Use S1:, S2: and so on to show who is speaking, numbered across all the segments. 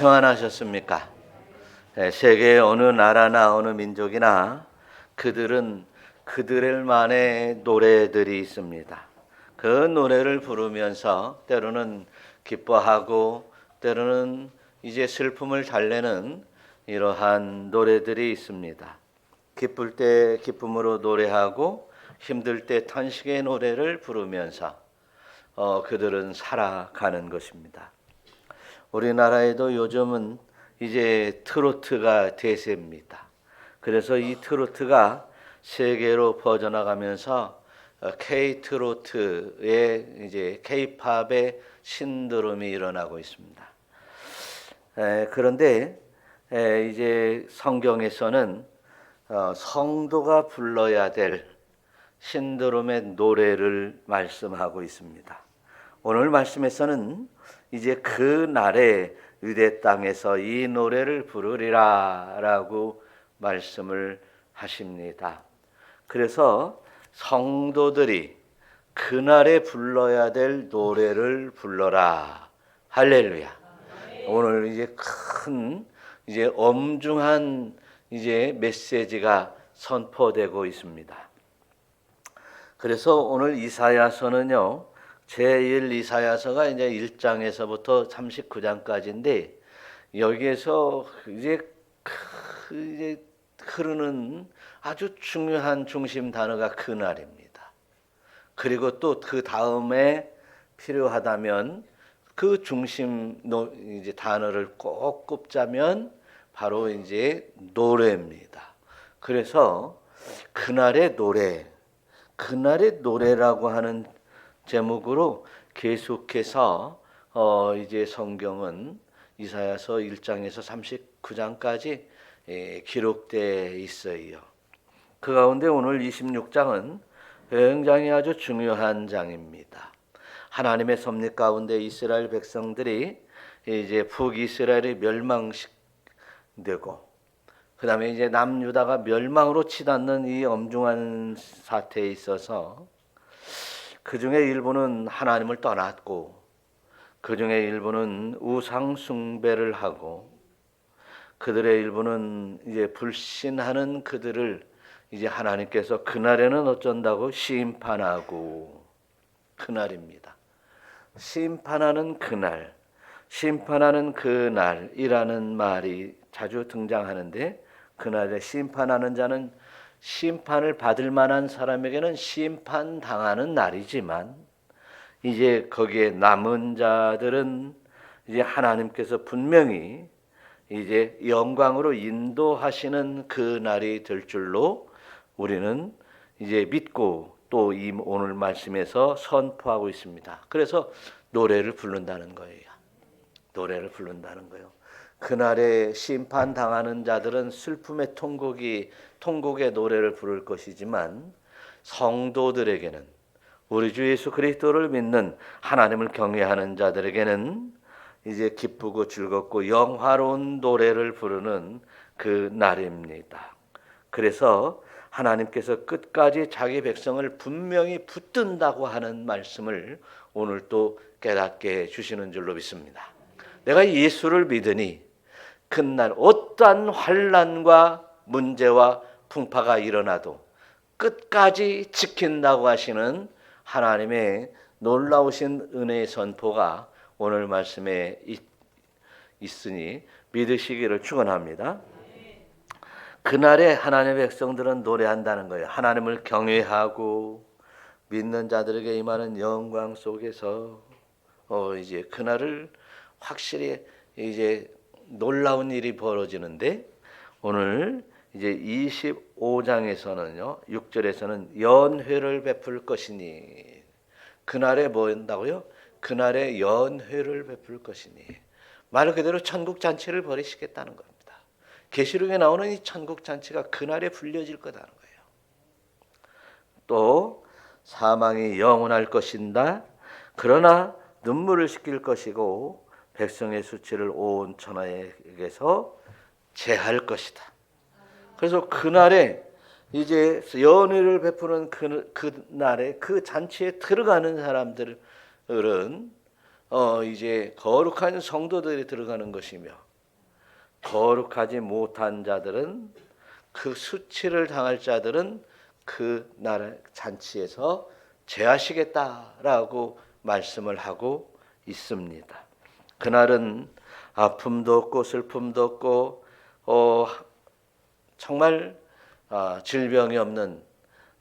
S1: 평안하셨습니까? 세계의 어느 나라나 어느 민족이나 그들은 그들만의 노래들이 있습니다. 그 노래를 부르면서 때로는 기뻐하고 때로는 이제 슬픔을 달래는 이러한 노래들이 있습니다. 기쁠 때 기쁨으로 노래하고 힘들 때 탄식의 노래를 부르면서 그들은 살아가는 것입니다. 우리나라에도 요즘은 이제 트로트가 대세입니다. 그래서 이 트로트가 세계로 퍼져나가면서 K-트로트의 이제 K-팝의 신드롬이 일어나고 있습니다. 그런데 이제 성경에서는 성도가 불러야 될 신드롬의 노래를 말씀하고 있습니다. 오늘 말씀에서는 이제 그 날에 유대 땅에서 이 노래를 부르리라 라고 말씀을 하십니다. 그래서 성도들이 그날에 불러야 될 노래를 불러라. 할렐루야. 오늘 이제 큰 이제 엄중한 이제 메시지가 선포되고 있습니다. 그래서 오늘 이사야서는요. 제1 이사야서가 이제 1장에서부터 39장까지인데 여기에서 이제 흐르는 아주 중요한 중심 단어가 그날입니다. 그리고 또 그 다음에 필요하다면 그 중심 이제 단어를 꼭 꼽자면 바로 이제 노래입니다. 그래서 그날의 노래라고 하는 제목으로 계속해서 이제 성경은 이사야서 1장에서 39장까지 기록되어 있어요. 그 가운데 오늘 26장은 굉장히 아주 중요한 장입니다. 하나님의 섭리 가운데 이스라엘 백성들이 이제 북이스라엘이 멸망되고 그 다음에 이제 남유다가 멸망으로 치닫는 이 엄중한 사태에 있어서 그 중에 일부는 하나님을 떠났고 그 중에 일부는 우상 숭배를 하고 그들의 일부는 이제 불신하는 그들을 이제 하나님께서 그날에는 어쩐다고 심판하고 그날입니다. 심판하는 그날이라는 말이 자주 등장하는데 그날에 심판하는 자는 심판을 받을 만한 사람에게는 심판당하는 날이지만 이제 거기에 남은 자들은 이제 하나님께서 분명히 이제 영광으로 인도하시는 그 날이 될 줄로 우리는 이제 믿고 또 이 오늘 말씀에서 선포하고 있습니다. 그래서 노래를 부른다는 거예요. 노래를 부른다는 거예요. 그날에 심판당하는 자들은 슬픔의 통곡의 노래를 부를 것이지만 성도들에게는 우리 주 예수 그리스도를 믿는 하나님을 경외하는 자들에게는 이제 기쁘고 즐겁고 영화로운 노래를 부르는 그 날입니다. 그래서 하나님께서 끝까지 자기 백성을 분명히 붙든다고 하는 말씀을 오늘 또 깨닫게 해주시는 줄로 믿습니다. 내가 예수를 믿으니 그날 어떠한 환난과 문제와 풍파가 일어나도 끝까지 지킨다고 하시는 하나님의 놀라우신 은혜의 선포가 오늘 말씀에 있으니 믿으시기를 축원합니다. 그날에 하나님의 백성들은 노래한다는 거예요. 하나님을 경외하고 믿는 자들에게 임하는 영광 속에서 이제 그날을 확실히 이제 놀라운 일이 벌어지는데 오늘 이제 25장에서는요 6절에서는 연회를 베풀 것이니 그날에 뭐 한다고요? 그날에 연회를 베풀 것이니 말 그대로 천국 잔치를 벌이시겠다는 겁니다. 계시록에 나오는 이 천국 잔치가 그날에 불려질 거다는 거예요. 또 사망이 영원할 것인다. 그러나 눈물을 씻길 것이고 백성의 수치를 온 천하에게서 제할 것이다. 그래서 그날에 이제 연회를 베푸는 그날에 그 잔치에 들어가는 사람들은 이제 거룩한 성도들이 들어가는 것이며 거룩하지 못한 자들은, 그 수치를 당할 자들은 그 나라 잔치에서 제하시겠다라고 말씀을 하고 있습니다. 그날은 아픔도 없고 슬픔도 없고 정말 질병이 없는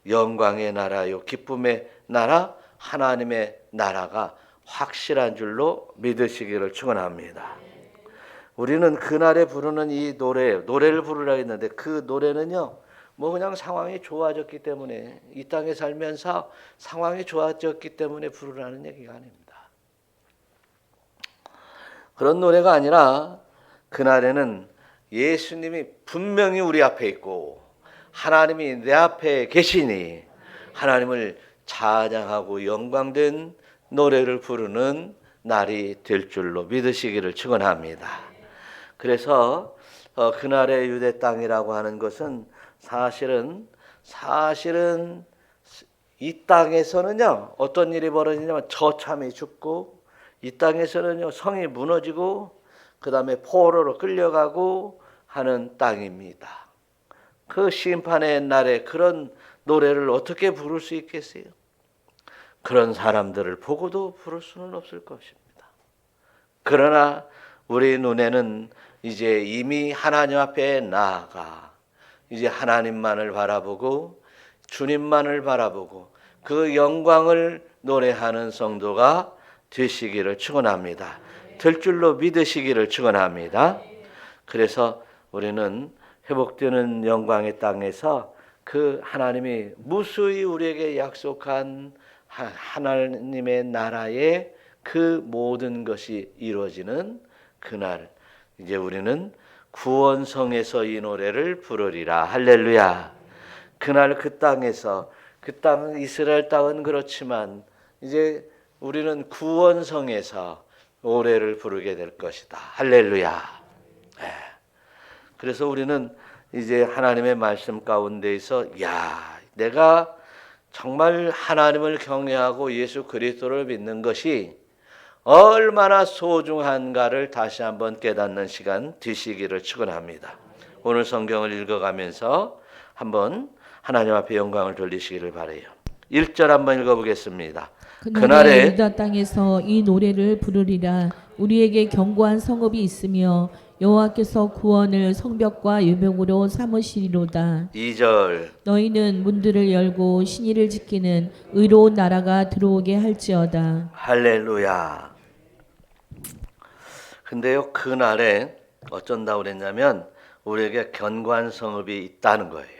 S1: 영광의 나라요, 기쁨의 나라, 하나님의 나라가 확실한 줄로 믿으시기를 축원합니다. 우리는 그날에 부르는 이 노래를 부르라 했는데, 그 노래는요, 뭐 그냥 상황이 좋아졌기 때문에, 이 땅에 살면서 상황이 좋아졌기 때문에 부르라는 얘기가 아닙니다. 그런 노래가 아니라, 그날에는 예수님이 분명히 우리 앞에 있고 하나님이 내 앞에 계시니 하나님을 찬양하고 영광된 노래를 부르는 날이 될 줄로 믿으시기를 축원합니다. 그래서 그날의 유대 땅이라고 하는 것은 사실은 이 땅에서는요, 어떤 일이 벌어지냐면 처참히 죽고, 이 땅에서는요, 성이 무너지고, 그 다음에 포로로 끌려가고 하는 땅입니다. 그 심판의 날에 그런 노래를 어떻게 부를 수 있겠어요? 그런 사람들을 보고도 부를 수는 없을 것입니다. 그러나 우리 눈에는 이제 이미 하나님 앞에 나아가 이제 하나님만을 바라보고 주님만을 바라보고 그 영광을 노래하는 성도가 되시기를 축원합니다. 될 줄로 믿으시기를 축원합니다. 그래서 우리는 회복되는 영광의 땅에서 그 하나님이 무수히 우리에게 약속한 하나님의 나라의 그 모든 것이 이루어지는 그날, 이제 우리는 구원성에서 이 노래를 부르리라. 할렐루야. 그날 그 땅에서, 그 땅은 이스라엘 땅은 그렇지만 이제 우리는 구원성에서 노래를 부르게 될 것이다. 할렐루야. 그래서 우리는 이제 하나님의 말씀 가운데에서 내가 정말 하나님을 경외하고 예수 그리스도를 믿는 것이 얼마나 소중한가를 다시 한번 깨닫는 시간 되시기를 축원합니다. 오늘 성경을 읽어가면서 한번 하나님 앞에 영광을 돌리시기를 바라요. 1절 한번 읽어보겠습니다.
S2: 그날에 유다 땅에서 이 노래를 부르리라. 우리에게 견고한 성읍이 있으며 여호와께서 구원을 성벽과 유병으로 삼으시리로다.
S1: 2절
S2: 너희는 문들을 열고 신의를 지키는 의로운 나라가 들어오게 할지어다.
S1: 할렐루야. 근데요, 그날에 어쩐다고 그랬냐면 우리에게 견고한 성읍이 있다는 거예요.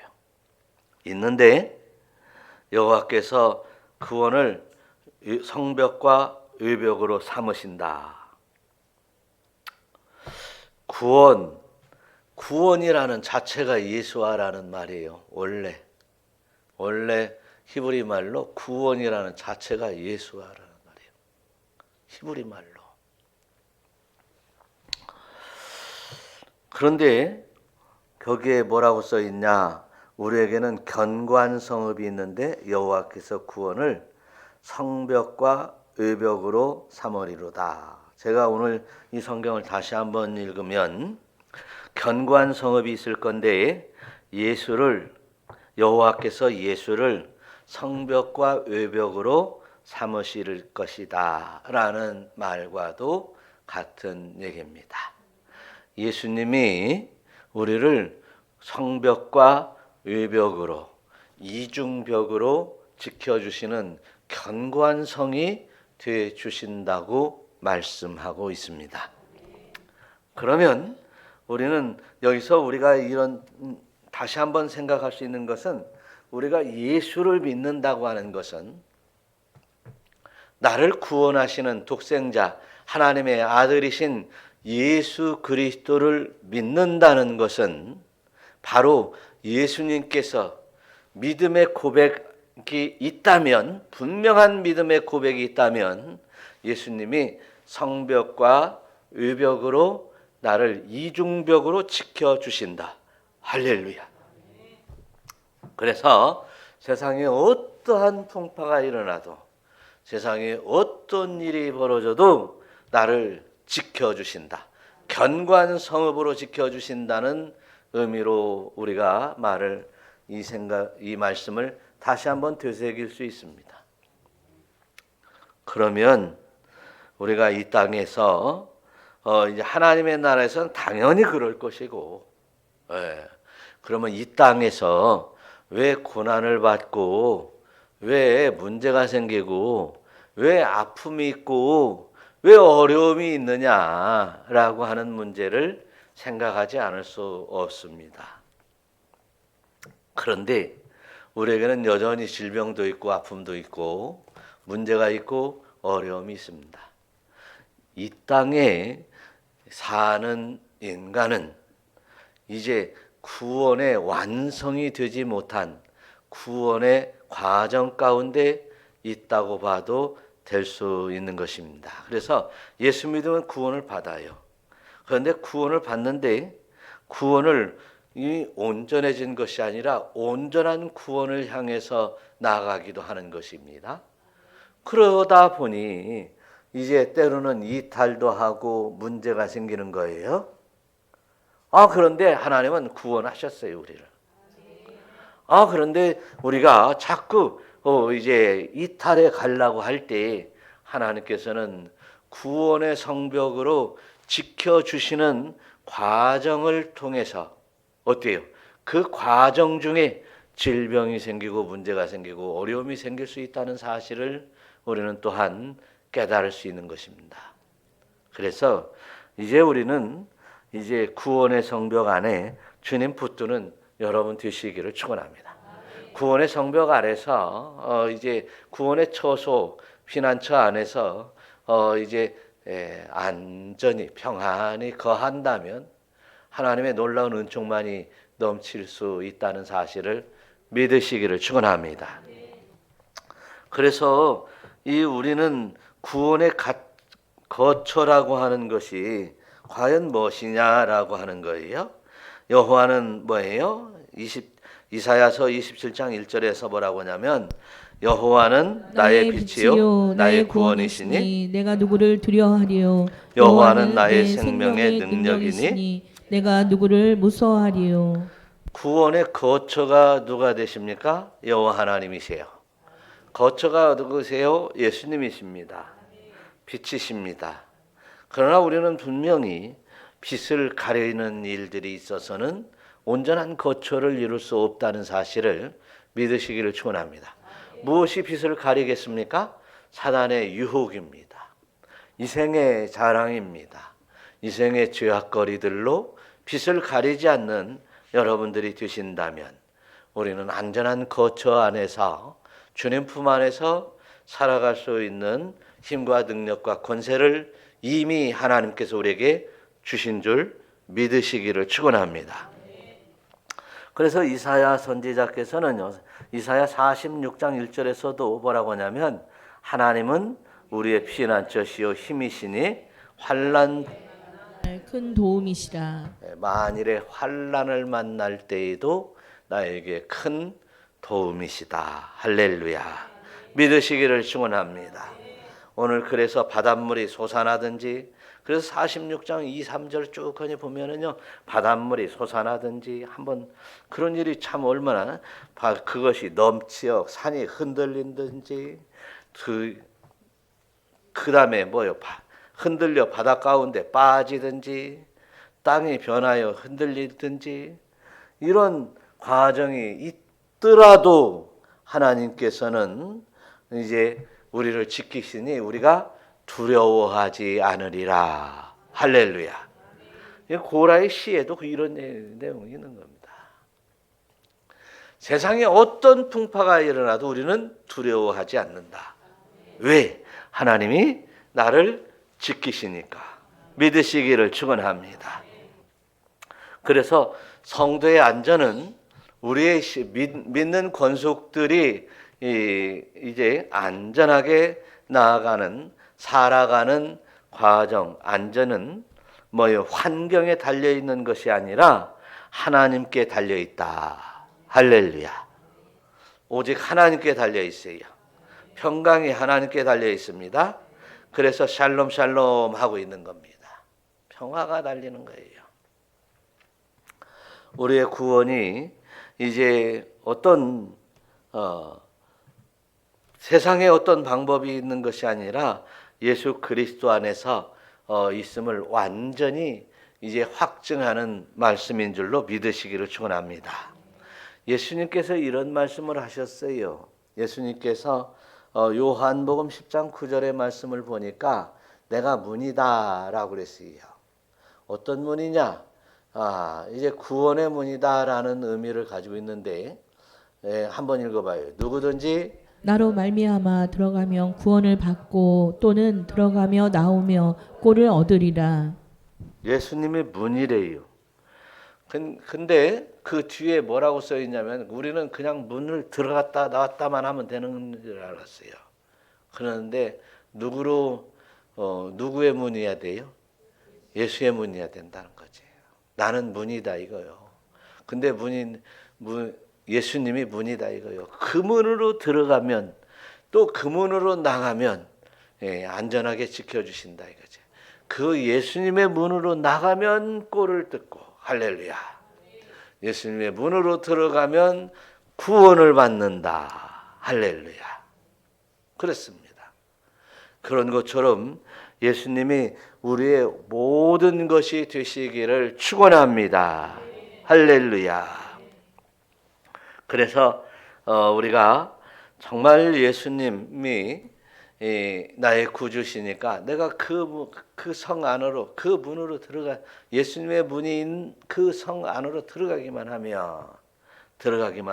S1: 있는데 여호와께서 구원을 성벽과 외벽으로 삼으신다. 구원이라는 자체가 예수아라는 말이에요. 원래 히브리 말로 구원이라는 자체가 예수아라는 말이에요. 히브리 말로. 그런데 거기에 뭐라고 써 있냐? 우리에게는 견고한 성읍이 있는데 여호와께서 구원을 성벽과 외벽으로 삼으리로다. 제가 오늘 이 성경을 다시 한번 읽으면 견고한 성읍이 있을 건데 여호와께서 예수를 성벽과 외벽으로 삼으실 것이다 라는 말과도 같은 얘기입니다. 예수님이 우리를 성벽과 외벽으로, 이중벽으로 지켜주시는 견고한 성이 되어 주신다고 말씀하고 있습니다. 그러면 우리는 여기서 우리가 다시 한번 생각할 수 있는 것은, 우리가 예수를 믿는다고 하는 것은 나를 구원하시는 독생자 하나님의 아들이신 예수 그리스도를 믿는다는 것은 바로 예수님께서 믿음의 고백이 있다면, 분명한 믿음의 고백이 있다면 예수님이 성벽과 외벽으로 나를 이중벽으로 지켜주신다. 할렐루야. 그래서 세상에 어떠한 풍파가 일어나도, 세상에 어떤 일이 벌어져도 나를 지켜주신다. 견고한 성읍으로 지켜주신다는 의미로 우리가 이 말씀을 다시 한번 되새길 수 있습니다. 그러면 우리가 이 땅에서 이제 하나님의 나라에서는 당연히 그럴 것이고, 그러면 이 땅에서 왜 고난을 받고, 왜 문제가 생기고, 왜 아픔이 있고, 왜 어려움이 있느냐라고 하는 문제를 생각하지 않을 수 없습니다. 그런데 우리에게는 여전히 질병도 있고 아픔도 있고 문제가 있고 어려움이 있습니다. 이 땅에 사는 인간은 이제 구원의 완성이 되지 못한 구원의 과정 가운데 있다고 봐도 될 수 있는 것입니다. 그래서 예수 믿으면 구원을 받아요. 그런데 구원을 받는데 구원을 온전해진 것이 아니라 온전한 구원을 향해서 나아가기도 하는 것입니다. 그러다 보니 이제 때로는 이탈도 하고 문제가 생기는 거예요. 그런데 하나님은 구원하셨어요, 우리를. 그런데 우리가 자꾸 이제 이탈해 가려고 할 때 하나님께서는 구원의 성벽으로 지켜주시는 과정을 통해서 어때요? 그 과정 중에 질병이 생기고 문제가 생기고 어려움이 생길 수 있다는 사실을 우리는 또한 깨달을 수 있는 것입니다. 그래서 이제 우리는 이제 구원의 성벽 안에 주님 붙드는 여러분 되시기를 축원합니다. 구원의 성벽 아래서 이제 구원의 처소 피난처 안에서 이제 안전히 평안히 거한다면 하나님의 놀라운 은총만이 넘칠 수 있다는 사실을 믿으시기를 축원합니다. 그래서 우리는 구원의 거처라고 하는 것이 과연 무엇이냐라고 하는 거예요. 여호와는 뭐예요? 이사야서 27장 1절에서 뭐라고 하냐면 여호와는 나의 빛이요 나의 구원이시니
S2: 내가 누구를 두려워하리요.
S1: 여호와는 나의 생명의 능력이니
S2: 내가 누구를 무서워하리요.
S1: 구원의 거처가 누가 되십니까? 여호와 하나님이세요. 거처가 누구세요? 예수님이십니다. 빛이십니다. 그러나 우리는 분명히 빛을 가리는 일들이 있어서는 온전한 거처를 이룰 수 없다는 사실을 믿으시기를 축원합니다. 무엇이 빛을 가리겠습니까? 사단의 유혹입니다. 이생의 자랑입니다. 이생의 죄악거리들로 빛을 가리지 않는 여러분들이 되신다면 우리는 안전한 거처 안에서 주님 품 안에서 살아갈 수 있는 힘과 능력과 권세를 이미 하나님께서 우리에게 주신 줄 믿으시기를 축원합니다. 그래서 이사야 선지자께서는요, 이사야 46장 1절에서도 뭐라고 하냐면 하나님은 우리의 피난처시요 힘이시니 환난
S2: 큰 도움이시라.
S1: 만일에 환난을 만날 때에도 나에게 큰 도움이시다. 할렐루야. 믿으시기를 축원합니다. 오늘 그래서 바닷물이 솟아나든지 그래서 46장 2, 3절 쭉 보면은요 바닷물이 솟아나든지 한번 그런 일이 참 얼마나 그것이 넘치어 산이 흔들린든지 그 다음에 뭐요 흔들려 바다 가운데 빠지든지 땅이 변하여 흔들리든지 이런 과정이 있더라도 하나님께서는 이제 우리를 지키시니 우리가 두려워하지 않으리라. 할렐루야. 고라의 시에도 이런 내용이 있는 겁니다. 세상에 어떤 풍파가 일어나도 우리는 두려워하지 않는다. 왜? 하나님이 나를 지키시니까. 믿으시기를 축원합니다. 그래서 성도의 안전은 우리의 믿는 권속들이 이제 안전하게 나아가는 살아가는 과정, 안전은 뭐요? 환경에 달려 있는 것이 아니라 하나님께 달려 있다. 할렐루야. 오직 하나님께 달려 있어요. 평강이 하나님께 달려 있습니다. 그래서 샬롬 샬롬 하고 있는 겁니다. 평화가 달리는 거예요. 우리의 구원이 이제 어떤 세상에 어떤 방법이 있는 것이 아니라 예수 그리스도 안에서 있음을 완전히 이제 확증하는 말씀인 줄로 믿으시기를 축원합니다. 예수님께서 이런 말씀을 하셨어요. 예수님께서 요한복음 10장 9절의 말씀을 보니까 내가 문이다라고 그랬어요. 어떤 문이냐? 이제 구원의 문이다라는 의미를 가지고 있는데 한번 읽어봐요. 누구든지
S2: 나로 말미암아 들어가면 구원을 받고 또는 들어가며 나오며 꼴을 얻으리라.
S1: 예수님의 문이래요. 근데 그 뒤에 뭐라고 써 있냐면 우리는 그냥 문을 들어갔다 나왔다만 하면 되는 줄 알았어요. 그런데 누구의 문이어야 돼요? 예수의 문이어야 된다는 거지. 나는 문이다 이거요. 근데 예수님이 문이다 이거요. 그 문으로 들어가면 또 그 문으로 나가면 안전하게 지켜주신다 이거지. 그 예수님의 문으로 나가면 꼴을 듣고 할렐루야. 예수님의 문으로 들어가면 구원을 받는다. 할렐루야. 그렇습니다. 그런 것처럼 예수님이 우리의 모든 것이 되시기를 축원합니다. 할렐루야. 그래서 우리가 정말 예수님이 나의 구주시니까 내가 그 성 안으로 그 문으로 예수님의 문인 그 성 안으로 들어가기만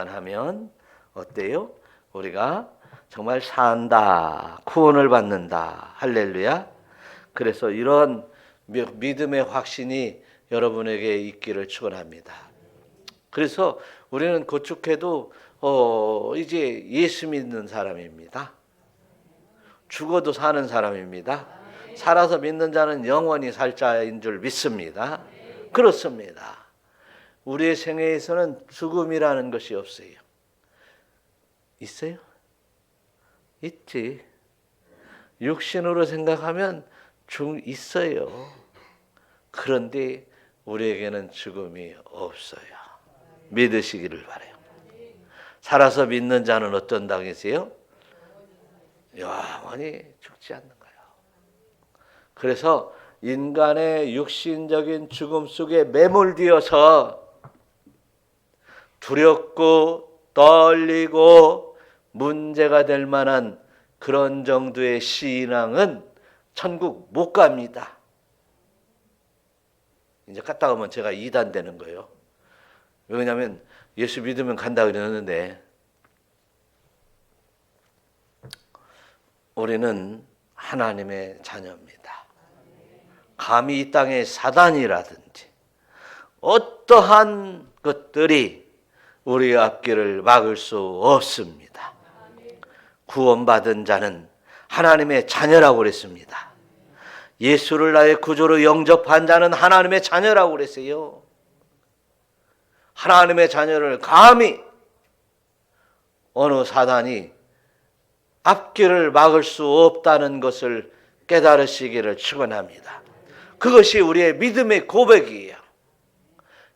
S1: 하면 어때요? 우리가 정말 산다, 구원을 받는다. 할렐루야. 그래서 이런 믿음의 확신이 여러분에게 있기를 축원합니다. 그래서 우리는 고축해도 이제 예수 믿는 사람입니다. 죽어도 사는 사람입니다. 살아서 믿는 자는 영원히 살 자인 줄 믿습니다. 그렇습니다. 우리의 생애에서는 죽음이라는 것이 없어요. 있어요? 있지. 육신으로 생각하면 있어요. 그런데 우리에게는 죽음이 없어요. 믿으시기를 바라요. 살아서 믿는 자는 어떤 당이세요? 영원히 죽지 않는 거예요. 그래서 인간의 육신적인 죽음 속에 매몰되어서 두렵고 떨리고 문제가 될 만한 그런 정도의 신앙은 천국 못 갑니다. 이제 갔다 오면 제가 이단되는 거예요. 왜냐하면 예수 믿으면 간다 그러는데 우리는 하나님의 자녀입니다. 감히 이 땅의 사단이라든지 어떠한 것들이 우리의 앞길을 막을 수 없습니다. 구원받은 자는 하나님의 자녀라고 그랬습니다. 예수를 나의 구주로 영접한 자는 하나님의 자녀라고 그랬어요. 하나님의 자녀를 감히 어느 사단이 앞길을 막을 수 없다는 것을 깨달으시기를 축원합니다. 그것이 우리의 믿음의 고백이에요.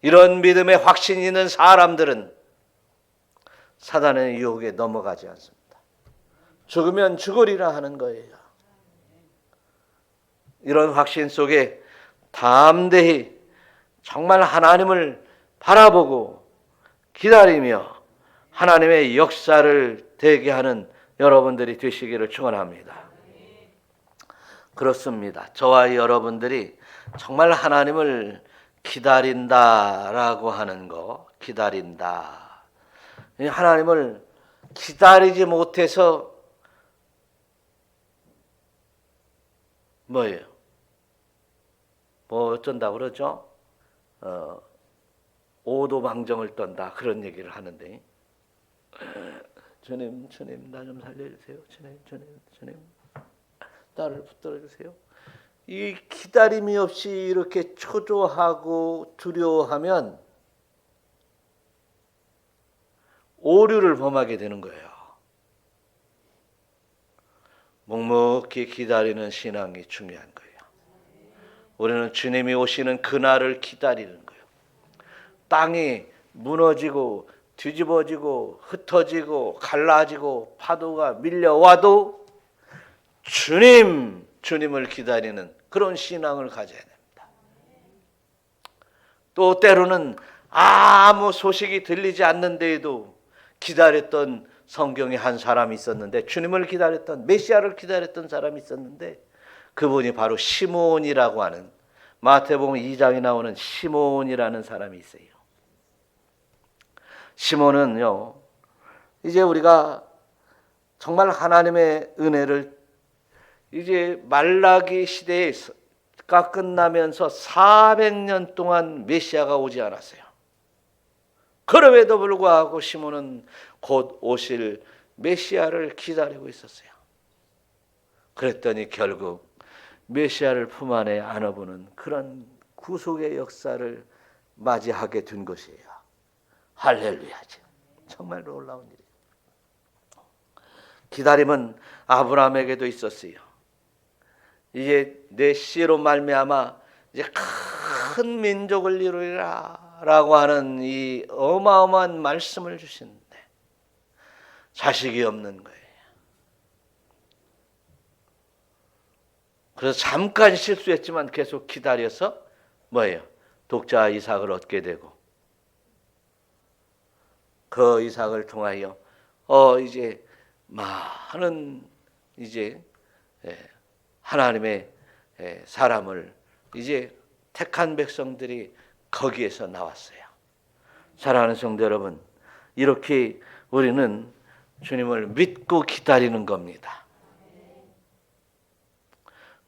S1: 이런 믿음의 확신이 있는 사람들은 사단의 유혹에 넘어가지 않습니다. 죽으면 죽으리라 하는 거예요. 이런 확신 속에 담대히 정말 하나님을 바라보고 기다리며 하나님의 역사를 대기하는 여러분들이 되시기를 축원합니다. 그렇습니다. 저와 여러분들이 정말 하나님을 기다린다라고 하는 거, 기다린다. 하나님을 기다리지 못해서 뭐예요? 뭐 어쩐다 그러죠? 오도방정을 떤다 그런 얘기를 하는데 주님 나 좀 살려주세요. 주님 나를 붙들어주세요. 이 기다림이 없이 이렇게 초조하고 두려워하면 오류를 범하게 되는 거예요. 묵묵히 기다리는 신앙이 중요한 거예요. 우리는 주님이 오시는 그날을 기다리는 거예요. 땅이 무너지고 뒤집어지고 흩어지고 갈라지고 파도가 밀려와도 주님을 기다리는 그런 신앙을 가져야 됩니다. 또 때로는 아무 소식이 들리지 않는데도 기다렸던 성경에 한 사람이 있었는데, 주님을 기다렸던, 메시아를 기다렸던 사람이 있었는데, 그분이 바로 시몬이라고 하는, 마태복음 2장에 나오는 시몬이라는 사람이 있어요. 시몬은요, 이제 우리가 정말 하나님의 은혜를 이제 말라기 시대가 끝나면서 400년 동안 메시아가 오지 않았어요. 그럼에도 불구하고 시몬은 곧 오실 메시아를 기다리고 있었어요. 그랬더니 결국 메시아를 품 안에 안아보는 그런 구속의 역사를 맞이하게 된 것이에요. 할렐루야죠. 정말 놀라운 일이에요. 기다림은 아브라함에게도 있었어요. 이제 내 씨로 말미암아 이제 큰 민족을 이루리라라고 하는 이 어마어마한 말씀을 주시는데 자식이 없는 거예요. 그래서 잠깐 실수했지만 계속 기다려서 뭐예요? 독자 이삭을 얻게 되고, 그 이삭을 통하여 이제 많은 이제 하나님의 사람을 이제 택한 백성들이 거기에서 나왔어요. 사랑하는 성도 여러분, 이렇게 우리는 주님을 믿고 기다리는 겁니다.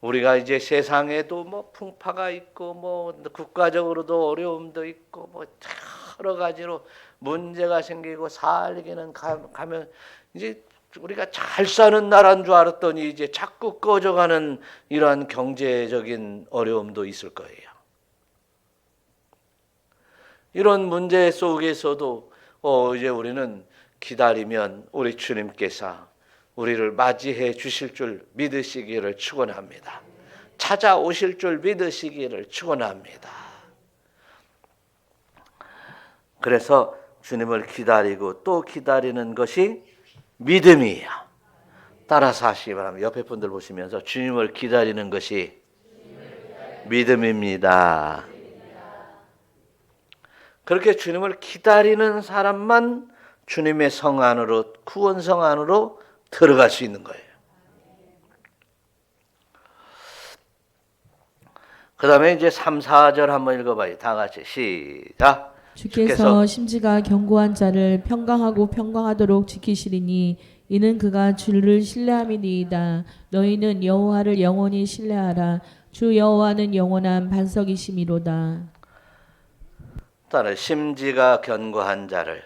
S1: 우리가 이제 세상에도 뭐 풍파가 있고 뭐 국가적으로도 어려움도 있고 뭐 여러 가지로 문제가 생기고 살기는 가면 이제 우리가 잘 사는 나라인 줄 알았더니 이제 자꾸 꺼져가는 이러한 경제적인 어려움도 있을 거예요. 이런 문제 속에서도 이제 우리는 기다리면 우리 주님께서 우리를 맞이해 주실 줄 믿으시기를 축원합니다. 찾아오실 줄 믿으시기를 축원합니다. 그래서 주님을 기다리고 또 기다리는 것이 믿음이에요. 따라서 하시기 바랍니다. 옆에 분들 보시면서 주님을 기다리는 것이 믿음입니다. 그렇게 주님을 기다리는 사람만 주님의 성 안으로, 구원성 안으로 들어갈 수 있는 거예요. 그 다음에 이제 3, 4절 한번 읽어봐요. 다 같이 시작.
S2: 주께서 심지가 견고한 자를 평강하고 평강하도록 지키시리니 이는 그가 주를 신뢰함이니이다. 너희는 여호와를 영원히 신뢰하라. 주 여호와는 영원한 반석이심이로다.
S1: 따라 심지가 견고한 자를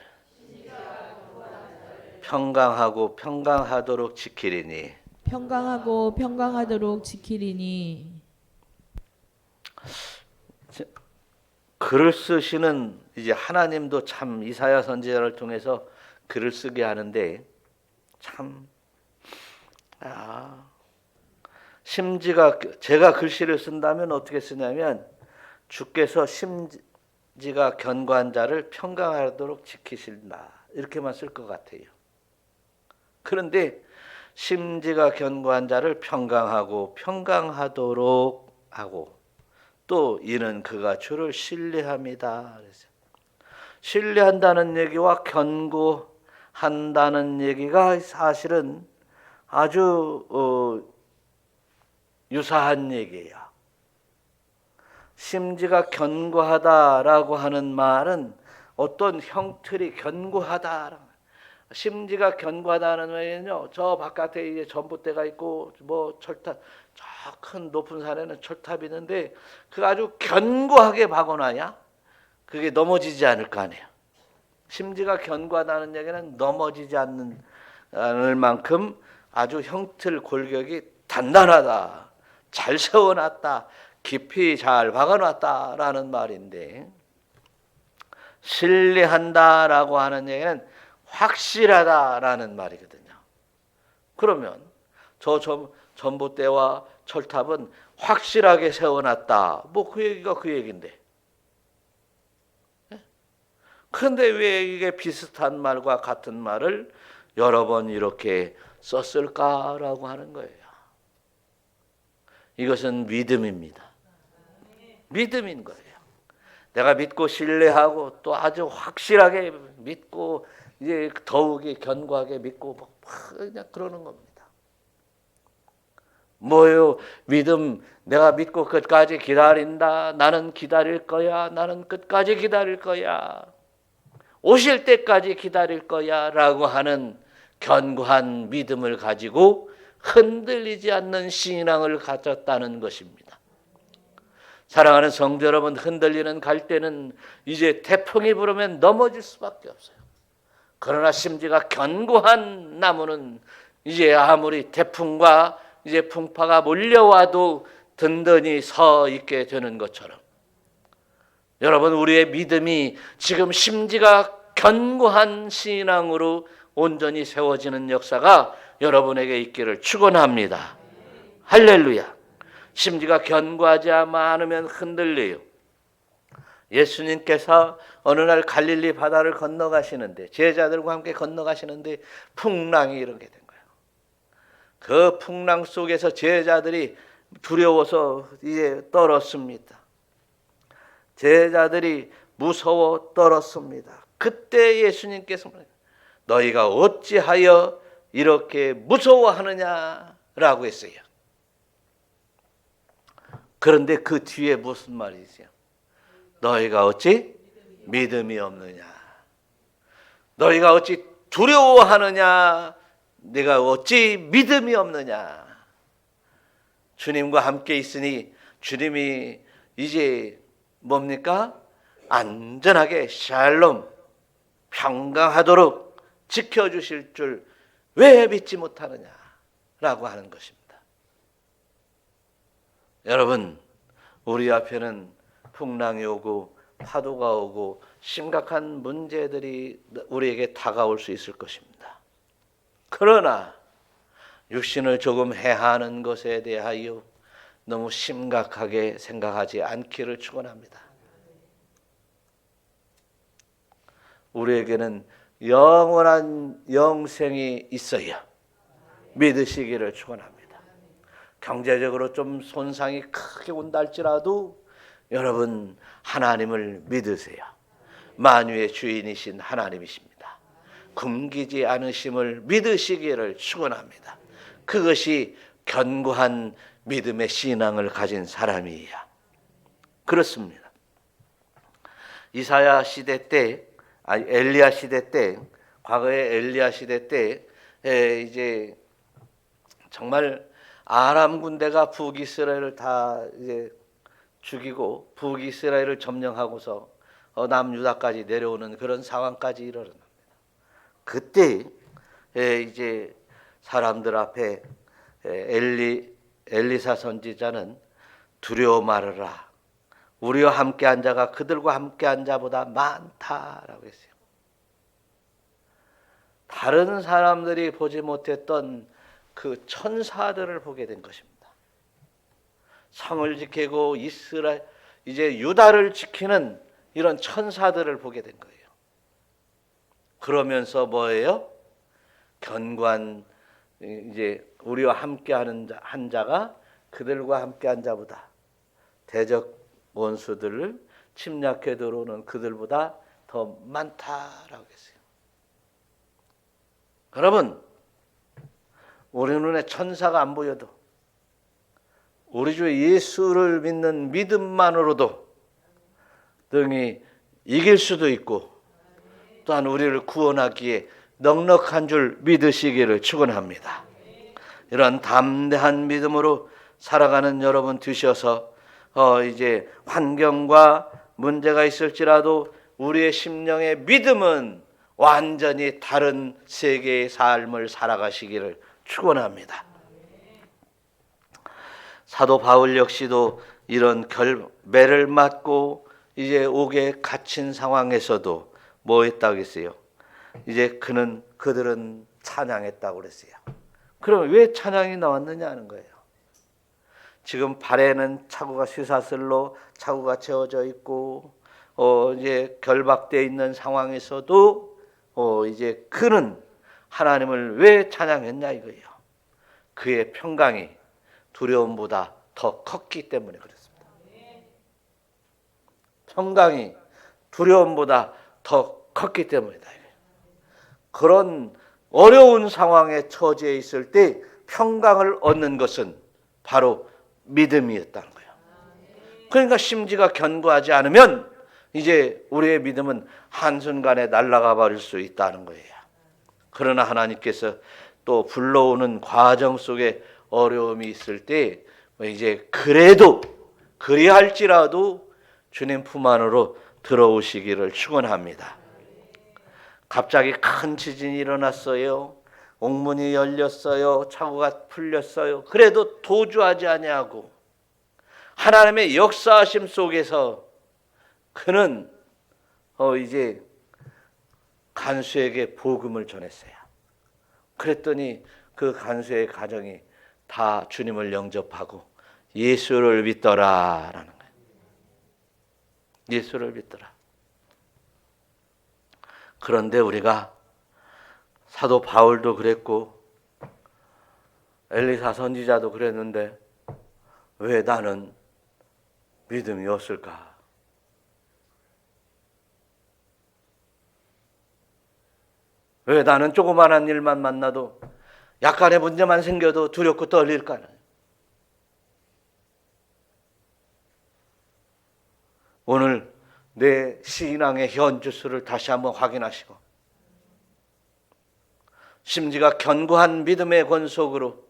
S1: 평강하고 평강하도록 지키리니,
S2: 평강하고 평강하도록 지키리니.
S1: 글을 쓰시는 이제 하나님도 참 이사야 선지자를 통해서 글을 쓰게 하는데 참 심지가, 제가 글씨를 쓴다면 어떻게 쓰냐면 주께서 심지가 견고한 자를 평강하도록 지키신다 이렇게만 쓸 것 같아요. 그런데 심지가 견고한 자를 평강하고 평강하도록 하고, 또 이는 그가 주를 신뢰합니다. 신뢰한다는 얘기와 견고한다는 얘기가 사실은 아주 유사한 얘기예요. 심지가 견고하다라고 하는 말은 어떤 형틀이 견고하다. 심지가 견고하다는 말은요, 저 바깥에 이제 전봇대가 있고 뭐 철탑, 저 큰 높은 산에는 철탑이 있는데 그 아주 견고하게 박아놔야 그게 넘어지지 않을 거 아니에요. 심지가 견고하다는 얘기는 넘어지지 않을 만큼 아주 형틀 골격이 단단하다, 잘 세워놨다, 깊이 잘 박아놨다라는 말인데, 신뢰한다라고 하는 얘기는 확실하다라는 말이거든요. 그러면 저 전봇대와 철탑은 확실하게 세워놨다. 뭐 그 얘기가 그 얘기인데. 그런데 왜 이게 비슷한 말과 같은 말을 여러 번 이렇게 썼을까라고 하는 거예요. 이것은 믿음입니다. 믿음인 거예요. 내가 믿고 신뢰하고 또 아주 확실하게 믿고 이제 더욱이 견고하게 믿고 막 그냥 그러는 겁니다. 뭐요? 믿음, 내가 믿고 끝까지 기다린다. 나는 기다릴 거야. 나는 끝까지 기다릴 거야. 오실 때까지 기다릴 거야. 라고 하는 견고한 믿음을 가지고 흔들리지 않는 신앙을 가졌다는 것입니다. 사랑하는 성도 여러분, 흔들리는 갈대는 이제 태풍이 불으면 넘어질 수밖에 없어요. 그러나 심지가 견고한 나무는 이제 아무리 태풍과 이제 풍파가 몰려와도 든든히 서 있게 되는 것처럼, 여러분, 우리의 믿음이 지금 심지가 견고한 신앙으로 온전히 세워지는 역사가 여러분에게 있기를 축원합니다. 할렐루야. 심지가 견고하지 않으면 흔들려요. 예수님께서 어느 날 갈릴리 바다를 건너가시는데, 제자들과 함께 건너가시는데 풍랑이 일어나게 된 거예요. 그 풍랑 속에서 제자들이 두려워서 이제 떨었습니다. 제자들이 무서워 떨었습니다. 그때 예수님께서 너희가 어찌하여 이렇게 무서워하느냐라고 했어요. 그런데 그 뒤에 무슨 말이죠? 너희가 어찌 믿음이 없느냐? 너희가 어찌 두려워하느냐? 내가 어찌 믿음이 없느냐? 주님과 함께 있으니 주님이 이제 뭡니까? 안전하게 샬롬 평강하도록 지켜주실 줄 왜 믿지 못하느냐라고 하는 것입니다. 여러분, 우리 앞에는 풍랑이 오고 파도가 오고 심각한 문제들이 우리에게 다가올 수 있을 것입니다. 그러나 육신을 조금 해하는 것에 대하여 너무 심각하게 생각하지 않기를 축원합니다. 우리에게는 영원한 영생이 있어야 믿으시기를 축원합니다. 경제적으로 좀 손상이 크게 온다 할지라도 여러분, 하나님을 믿으세요. 만유의 주인이신 하나님이십니다. 굶기지 않으심을 믿으시기를 축원합니다. 그것이 견고한 믿음의 신앙을 가진 사람이에요. 그렇습니다. 이사야 시대 때, 엘리야 시대 때, 과거의 엘리야 시대 때 이제 정말 아람 군대가 북이스라엘을 다 이제 죽이고 북이스라엘을 점령하고서 남유다까지 내려오는 그런 상황까지 일어납니다. 그때 이제 사람들 앞에 엘리사 선지자는 두려워 말하라. 우리와 함께한 자가 그들과 함께한 자보다 많다라고 했어요. 다른 사람들이 보지 못했던 그 천사들을 보게 된 것입니다. 성을 지키고 이제 유다를 지키는 이런 천사들을 보게 된 거예요. 그러면서 뭐예요? 견고한 이제 우리와 함께하는 한 자가 그들과 함께한 자보다, 대적 원수들을 침략해 들어오는 그들보다 더 많다라고 했어요. 여러분, 우리 눈에 천사가 안 보여도 우리 주 예수를 믿는 믿음만으로도 등이 이길 수도 있고, 또한 우리를 구원하기에 넉넉한 줄 믿으시기를 축원합니다. 이런 담대한 믿음으로 살아가는 여러분 되셔서 이제 환경과 문제가 있을지라도 우리의 심령의 믿음은 완전히 다른 세계의 삶을 살아가시기를 축원합니다. 사도 바울 역시도 이런 매를 맞고 이제 옥에 갇힌 상황에서도 뭐 했다고 했어요? 이제 그들은 찬양했다고 그랬어요. 그럼 왜 찬양이 나왔느냐 하는 거예요. 지금 발에는 차고가 쇠사슬로 차고가 채워져 있고 이제 결박되어 있는 상황에서도 이제 그는 하나님을 왜 찬양했냐 이거예요. 그의 평강이 두려움보다 더 컸기 때문에 그렇습니다. 평강이 두려움보다 더 컸기 때문이다. 그런 어려운 상황에 처지해 있을 때 평강을 얻는 것은 바로 믿음이었다는 거예요. 그러니까 심지가 견고하지 않으면 이제 우리의 믿음은 한순간에 날아가 버릴 수 있다는 거예요. 그러나 하나님께서 또 불러오는 과정 속에 어려움이 있을 때 이제 그래도 그리할지라도 주님 품 안으로 들어오시기를 축원합니다. 갑자기 큰 지진이 일어났어요. 옥문이 열렸어요. 차고가 풀렸어요. 그래도 도주하지 아니하고 하나님의 역사하심 속에서 그는 이제 간수에게 복음을 전했어요. 그랬더니 그 간수의 가정이 다 주님을 영접하고 예수를 믿더라라는 거예요. 예수를 믿더라. 그런데 우리가 사도 바울도 그랬고 엘리사 선지자도 그랬는데 왜 나는 믿음이 없을까? 왜 나는 조그마한 일만 만나도 약간의 문제만 생겨도 두렵고 떨릴까? 오늘 내 신앙의 현주소를 다시 한번 확인하시고 심지가 견고한 믿음의 권속으로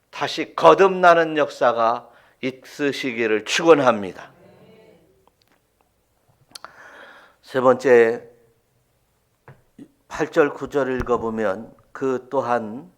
S1: 다시 거듭나는 역사가 있으시기를 축원합니다. 세 번째 8절 9절 읽어보면 그 또한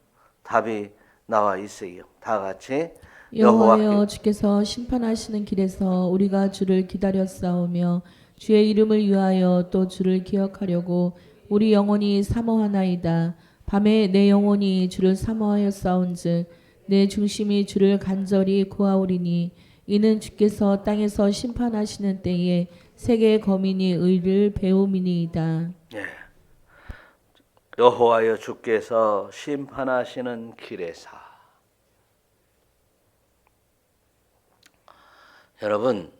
S1: 답이 나와 있어요. 다 같이
S2: 여호와여 주께서 심판하시는 길에서 우리가 주를 기다렸사오며 주의 이름을 위하여 또 주를 기억하려고 우리 영혼이 사모하나이다. 밤에 내 영혼이 주를 사모하였사온즉 내 중심이 주를 간절히 구하오리니 이는 주께서 땅에서 심판하시는 때에 세계의 거민이 의를 배움이니이다.
S1: 예. 여호와여 주께서 심판하시는 길에서 여러분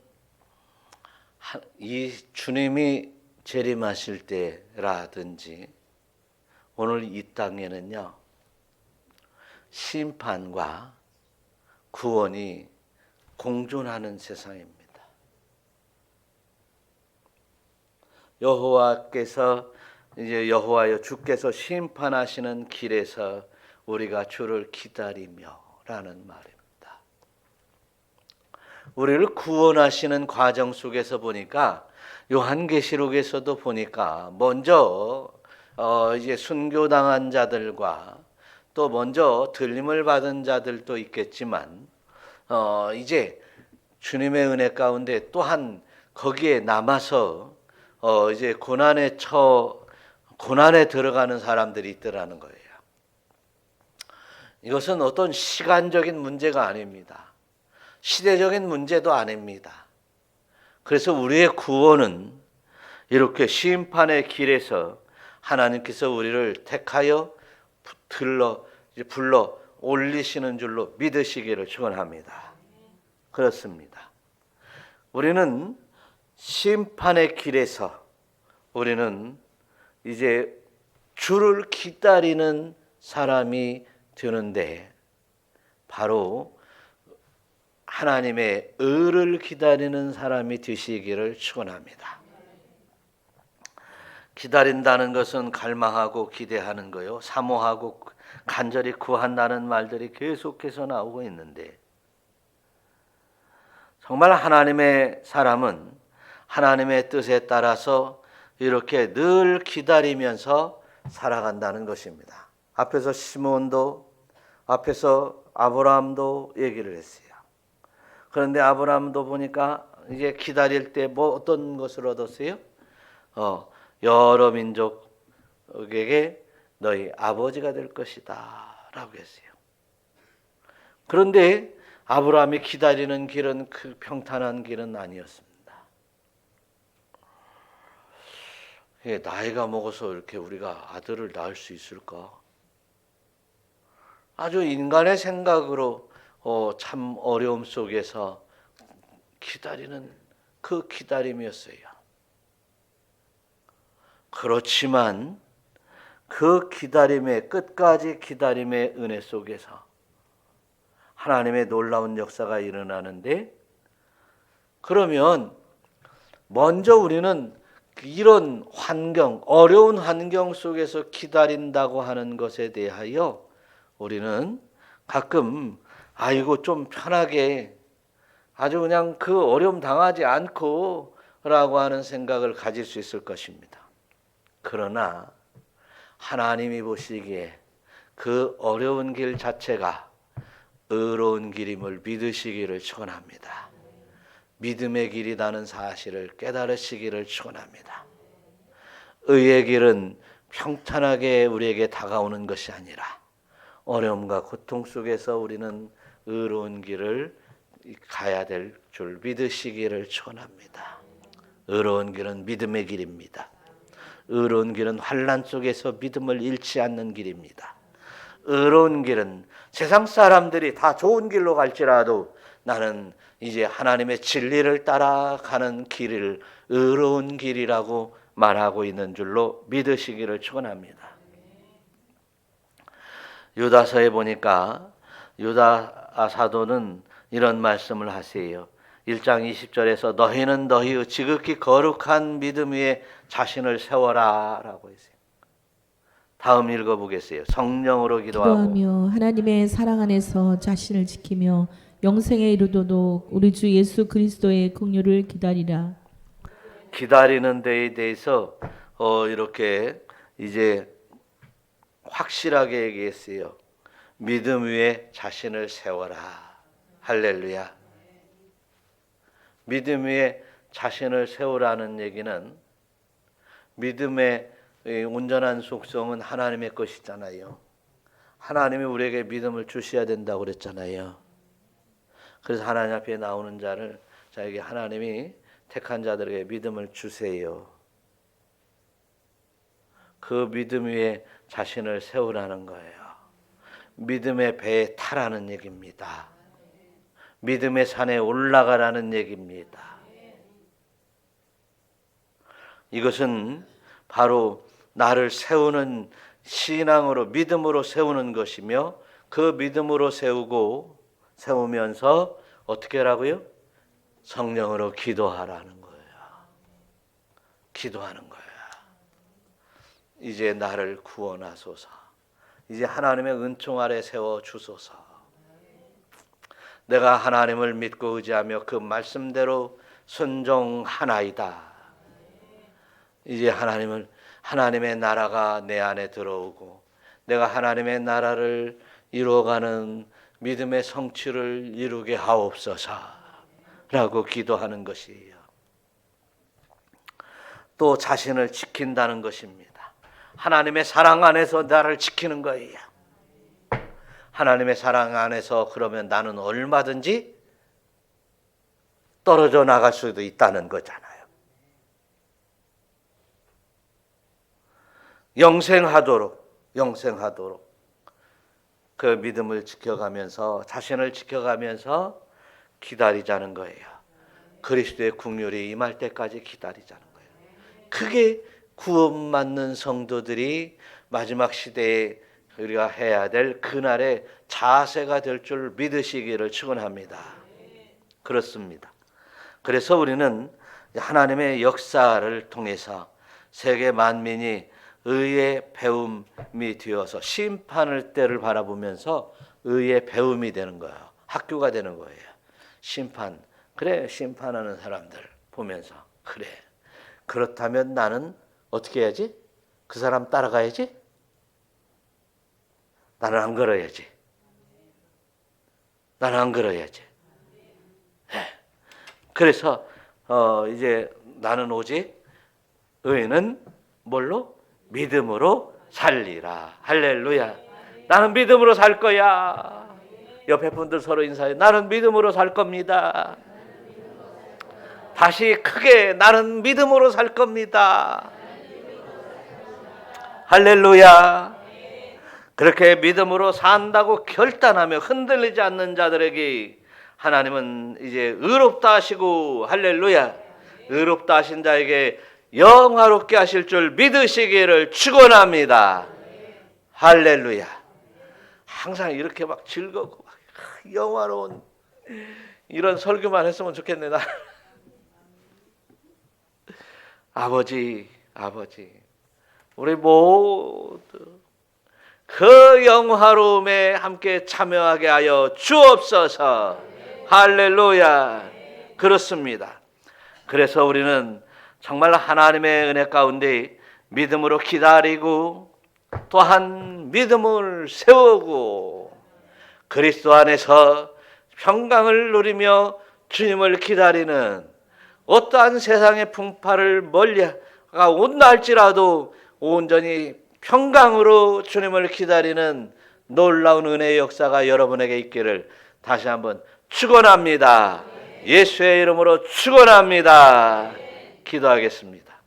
S1: 이 주님이 재림하실 때라든지 오늘 이 땅에는요 심판과 구원이 공존하는 세상입니다. 여호와께서 이제 여호와여 주께서 심판하시는 길에서 우리가 주를 기다리며라는 말입니다. 우리를 구원하시는 과정 속에서 보니까 요한계시록에서도 보니까 먼저 이제 순교당한 자들과 또 먼저 들림을 받은 자들도 있겠지만 이제 주님의 은혜 가운데 또한 거기에 남아서 이제 고난에 들어가는 사람들이 있더라는 거예요. 이것은 어떤 시간적인 문제가 아닙니다. 시대적인 문제도 아닙니다. 그래서 우리의 구원은 이렇게 심판의 길에서 하나님께서 우리를 택하여 불러 올리시는 줄로 믿으시기를 축원합니다. 그렇습니다. 우리는 심판의 길에서 우리는 이제 주를 기다리는 사람이 되는데 바로 하나님의 의를 기다리는 사람이 되시기를 축원합니다. 기다린다는 것은 갈망하고 기대하는 거요. 사모하고 간절히 구한다는 말들이 계속해서 나오고 있는데 정말 하나님의 사람은 하나님의 뜻에 따라서 이렇게 늘 기다리면서 살아간다는 것입니다. 앞에서 시몬도 앞에서 아브라함도 얘기를 했어요. 그런데 아브라함도 보니까 이제 기다릴 때 뭐 어떤 것을 얻었어요? 여러 민족에게 너희 아버지가 될 것이다 라고 했어요. 그런데 아브라함이 기다리는 길은 그 평탄한 길은 아니었습니다. 나이가 먹어서 이렇게 우리가 아들을 낳을 수 있을까? 아주 인간의 생각으로 참 어려움 속에서 기다리는 그 기다림이었어요. 그렇지만 그 기다림의 끝까지 기다림의 은혜 속에서 하나님의 놀라운 역사가 일어나는데, 그러면 먼저 우리는 이런 환경, 어려운 환경 속에서 기다린다고 하는 것에 대하여 우리는 가끔 아이고 좀 편하게 아주 그냥 그 어려움 당하지 않고 라고 하는 생각을 가질 수 있을 것입니다. 그러나 하나님이 보시기에 그 어려운 길 자체가 의로운 길임을 믿으시기를 축원합니다. 믿음의 길이라는 사실을 깨달으시기를 축원합니다. 의의 길은 평탄하게 우리에게 다가오는 것이 아니라 어려움과 고통 속에서 우리는 의로운 길을 가야 될 줄 믿으시기를 축원합니다. 의로운 길은 믿음의 길입니다. 의로운 길은 환난 속에서 믿음을 잃지 않는 길입니다. 의로운 길은 세상 사람들이 다 좋은 길로 갈지라도 나는 이제 하나님의 진리를 따라가는 길을 의로운 길이라고 말하고 있는 줄로 믿으시기를 축원합니다. 유다서에 보니까 유다 사도는 이런 말씀을 하세요. 1장 20절에서 너희는 너희의 지극히 거룩한 믿음 위에 자신을 세워라 라고 했어요. 다음 읽어보겠어요. 성령으로 기도하고
S2: 기도하며 하나님의 사랑 안에서 자신을 지키며 영생에 이르도록 우리 주 예수 그리스도의 긍휼을 기다리라.
S1: 기다리는 데에 대해서 이렇게 이제 확실하게 얘기했어요. 믿음 위에 자신을 세워라. 할렐루야. 믿음 위에 자신을 세우라는 얘기는 믿음의 온전한 속성은 하나님의 것이잖아요. 하나님이 우리에게 믿음을 주셔야 된다고 그랬잖아요. 그래서 하나님 앞에 나오는 자를 자에게 하나님이 택한 자들에게 믿음을 주세요. 그 믿음 위에 자신을 세우라는 거예요. 믿음의 배에 타라는 얘기입니다. 믿음의 산에 올라가라는 얘기입니다. 이것은 바로 나를 세우는 신앙으로 믿음으로 세우는 것이며 그 믿음으로 세우면서 어떻게 하라고요? 성령으로 기도하라는 거예요. 기도하는 거예요. 이제 나를 구원하소서. 이제 하나님의 은총 아래 세워 주소서. 내가 하나님을 믿고 의지하며 그 말씀대로 순종하나이다. 이제 하나님의 나라가 내 안에 들어오고 내가 하나님의 나라를 이루어가는 믿음의 성취를 이루게 하옵소서라고 기도하는 것이에요. 또 자신을 지킨다는 것입니다. 하나님의 사랑 안에서 나를 지키는 거예요. 하나님의 사랑 안에서 그러면 나는 얼마든지 떨어져 나갈 수도 있다는 거잖아요. 영생하도록 그 믿음을 지켜가면서 자신을 지켜가면서 기다리자는 거예요. 그리스도의 긍휼이 임할 때까지 기다리자는 거예요. 그게 구원받는 성도들이 마지막 시대에 우리가 해야 될 그날의 자세가 될 줄 믿으시기를 축원합니다. 그렇습니다. 그래서 우리는 하나님의 역사를 통해서 세계 만민이 의의 배움이 되어서 심판을 때를 바라보면서 의의 배움이 되는 거예요. 학교가 되는 거예요. 심판. 그래, 심판하는 사람들 보면서 그래. 그렇다면 나는 어떻게 해야지? 그 사람 따라가야지? 나는 안 그래야지. 나는 안 그래야지. 네. 그래서 이제 나는 오직 의인은 뭘로? 믿음으로 살리라. 할렐루야. 나는 믿음으로 살 거야. 옆에 분들 서로 인사해. 나는 믿음으로 살 겁니다. 다시 크게 나는 믿음으로 살 겁니다. 할렐루야. 그렇게 믿음으로 산다고 결단하며 흔들리지 않는 자들에게 하나님은 이제 의롭다 하시고, 할렐루야, 의롭다 하신 자에게 영화롭게 하실 줄 믿으시기를 축원합니다. 할렐루야. 항상 이렇게 막 즐겁고 막 영화로운 이런 설교만 했으면 좋겠네. 나 아버지, 우리 모두 그 영화로움에 함께 참여하게 하여 주옵소서. 할렐루야. 그렇습니다. 그래서 우리는 정말 하나님의 은혜 가운데 믿음으로 기다리고 또한 믿음을 세우고 그리스도 안에서 평강을 누리며 주님을 기다리는 어떠한 세상의 풍파를 멀리가 온다 할지라도 온전히 평강으로 주님을 기다리는 놀라운 은혜의 역사가 여러분에게 있기를 다시 한번 축원합니다. 예수의 이름으로 축원합니다. 기도하겠습니다.